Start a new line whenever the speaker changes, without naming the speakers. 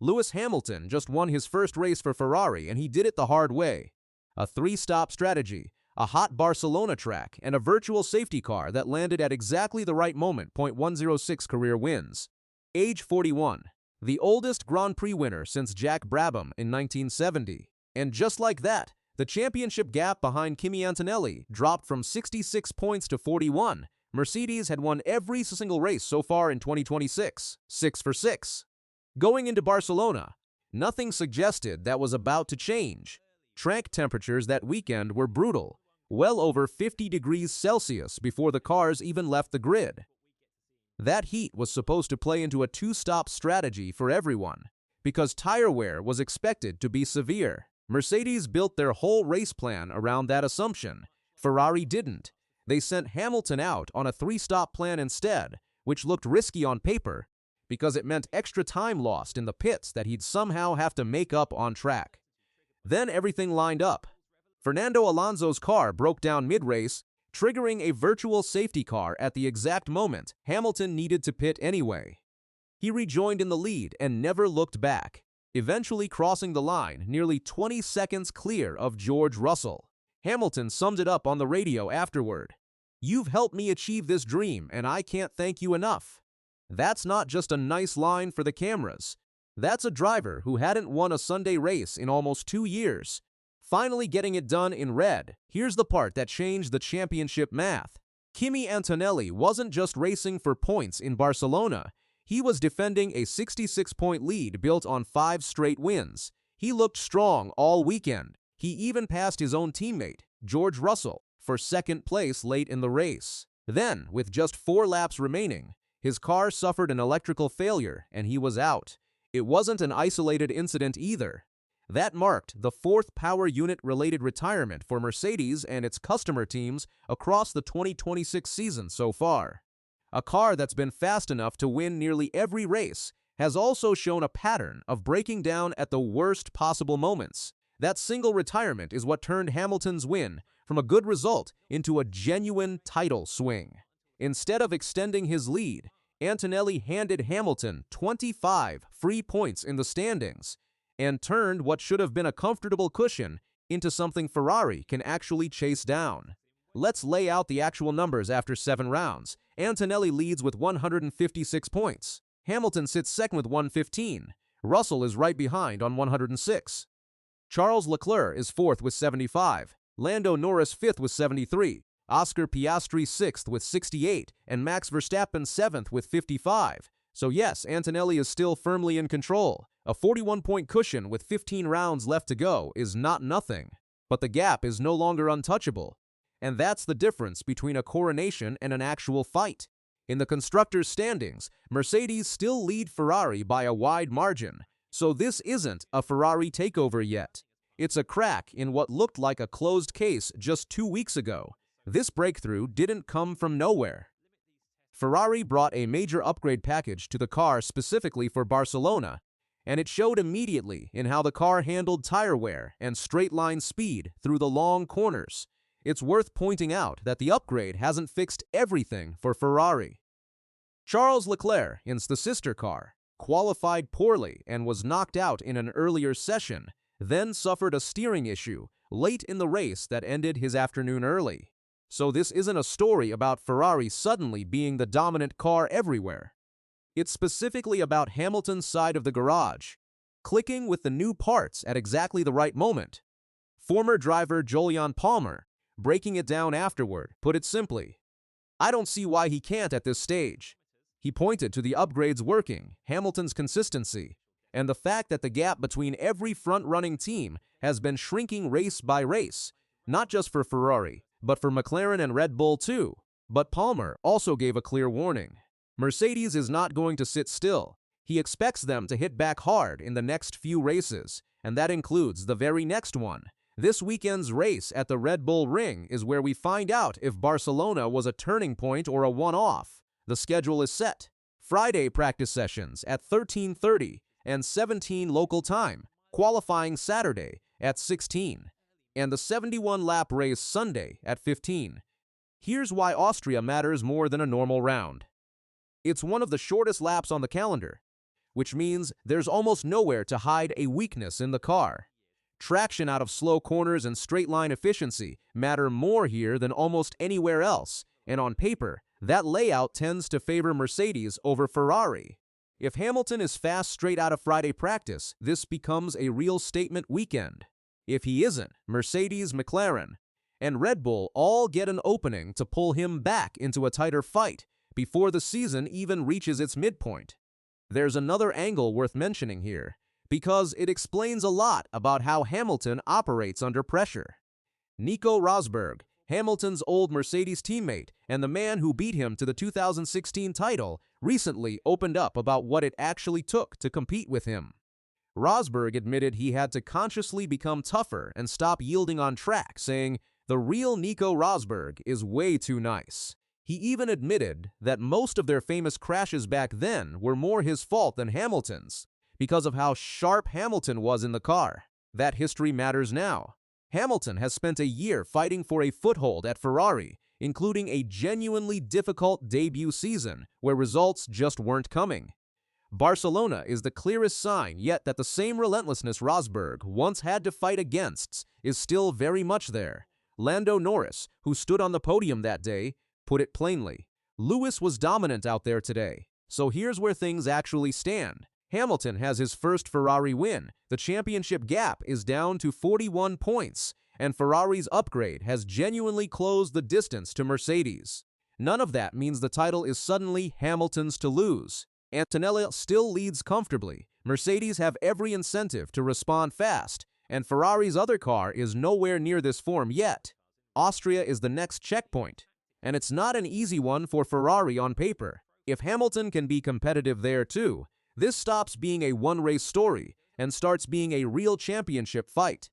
Lewis Hamilton just won his first race for Ferrari, and he did it the hard way. A three-stop strategy, a hot Barcelona track, and a virtual safety car that landed at exactly the right moment. 106 career wins. Age 41. The oldest Grand Prix winner since Jack Brabham in 1970. And just like that, the championship gap behind Kimi Antonelli dropped from 66 points to 41. Mercedes had won every single race so far in 2026, 6 for 6. Going into Barcelona, nothing suggested that was about to change. Track temperatures that weekend were brutal, well over 50 degrees Celsius before the cars even left the grid. That heat was supposed to play into a two-stop strategy for everyone, because tire wear was expected to be severe. Mercedes built their whole race plan around that assumption. Ferrari didn't. They sent Hamilton out on a three-stop plan instead, which looked risky on paper, because it meant extra time lost in the pits that he'd somehow have to make up on track. Then everything lined up. Fernando Alonso's car broke down mid-race, triggering a virtual safety car at the exact moment Hamilton needed to pit anyway. He rejoined in the lead and never looked back, eventually crossing the line nearly 20 seconds clear of George Russell. Hamilton summed it up on the radio afterward. "You've helped me achieve this dream, and I can't thank you enough." That's not just a nice line for the cameras. That's a driver who hadn't won a Sunday race in almost 2 years, finally getting it done in red. Here's the part that changed the championship math. Kimi Antonelli wasn't just racing for points in Barcelona. He was defending a 66-point lead built on 5 straight wins. He looked strong all weekend. He even passed his own teammate, George Russell, for second place late in the race. Then, with just 4 laps remaining, his car suffered an electrical failure and he was out. It wasn't an isolated incident either. That marked the 4th power unit-related retirement for Mercedes and its customer teams across the 2026 season so far. A car that's been fast enough to win nearly every race has also shown a pattern of breaking down at the worst possible moments. That single retirement is what turned Hamilton's win from a good result into a genuine title swing. Instead of extending his lead, Antonelli handed Hamilton 25 free points in the standings and turned what should have been a comfortable cushion into something Ferrari can actually chase down. Let's lay out the actual numbers after 7 rounds. Antonelli leads with 156 points. Hamilton sits second with 115. Russell is right behind on 106. Charles Leclerc is 4th with 75. Lando Norris 5th with 73. Oscar Piastri 6th with 68, and Max Verstappen 7th with 55. So yes, Antonelli is still firmly in control. A 41-point cushion with 15 rounds left to go is not nothing, but the gap is no longer untouchable. And that's the difference between a coronation and an actual fight. In the constructors' standings, Mercedes still lead Ferrari by a wide margin, so this isn't a Ferrari takeover yet. It's a crack in what looked like a closed case just 2 weeks ago. This breakthrough didn't come from nowhere. Ferrari brought a major upgrade package to the car specifically for Barcelona, and it showed immediately in how the car handled tire wear and straight-line speed through the long corners. It's worth pointing out that the upgrade hasn't fixed everything for Ferrari. Charles Leclerc, in the sister car, qualified poorly and was knocked out in an earlier session, then suffered a steering issue late in the race that ended his afternoon early. So this isn't a story about Ferrari suddenly being the dominant car everywhere. It's specifically about Hamilton's side of the garage, clicking with the new parts at exactly the right moment. Former driver Jolyon Palmer, breaking it down afterward, put it simply, "I don't see why he can't at this stage." He pointed to the upgrades working, Hamilton's consistency, and the fact that the gap between every front-running team has been shrinking race by race, not just for Ferrari, but for McLaren and Red Bull too. But Palmer also gave a clear warning. Mercedes is not going to sit still. He expects them to hit back hard in the next few races, and that includes the very next one. This weekend's race at the Red Bull Ring is where we find out if Barcelona was a turning point or a one-off. The schedule is set. Friday practice sessions at 13:30 and 17 local time, qualifying Saturday at 16. And the 71-lap race Sunday at 15. Here's why Austria matters more than a normal round. It's one of the shortest laps on the calendar. which means there's almost nowhere to hide a weakness in the car. Traction out of slow corners and straight-line efficiency matter more here than almost anywhere else, and on paper, that layout tends to favor Mercedes over Ferrari. If Hamilton is fast straight out of Friday practice, this becomes a real statement weekend. If he isn't, Mercedes, McLaren, and Red Bull all get an opening to pull him back into a tighter fight before the season even reaches its midpoint. There's another angle worth mentioning here, because it explains a lot about how Hamilton operates under pressure. Nico Rosberg, Hamilton's old Mercedes teammate and the man who beat him to the 2016 title, recently opened up about what it actually took to compete with him. Rosberg admitted he had to consciously become tougher and stop yielding on track, saying, "The real Nico Rosberg is way too nice." He even admitted that most of their famous crashes back then were more his fault than Hamilton's, because of how sharp Hamilton was in the car. That history matters now. Hamilton has spent a year fighting for a foothold at Ferrari, including a genuinely difficult debut season where results just weren't coming. Barcelona is the clearest sign yet that the same relentlessness Rosberg once had to fight against is still very much there. Lando Norris, who stood on the podium that day, put it plainly. Lewis was dominant out there today. So here's where things actually stand. Hamilton has his first Ferrari win. The championship gap is down to 41 points, and Ferrari's upgrade has genuinely closed the distance to Mercedes. None of that means the title is suddenly Hamilton's to lose. Antonelli still leads comfortably. Mercedes have every incentive to respond fast, and Ferrari's other car is nowhere near this form yet. Austria is the next checkpoint, and it's not an easy one for Ferrari on paper. If Hamilton can be competitive there too, this stops being a one-race story and starts being a real championship fight.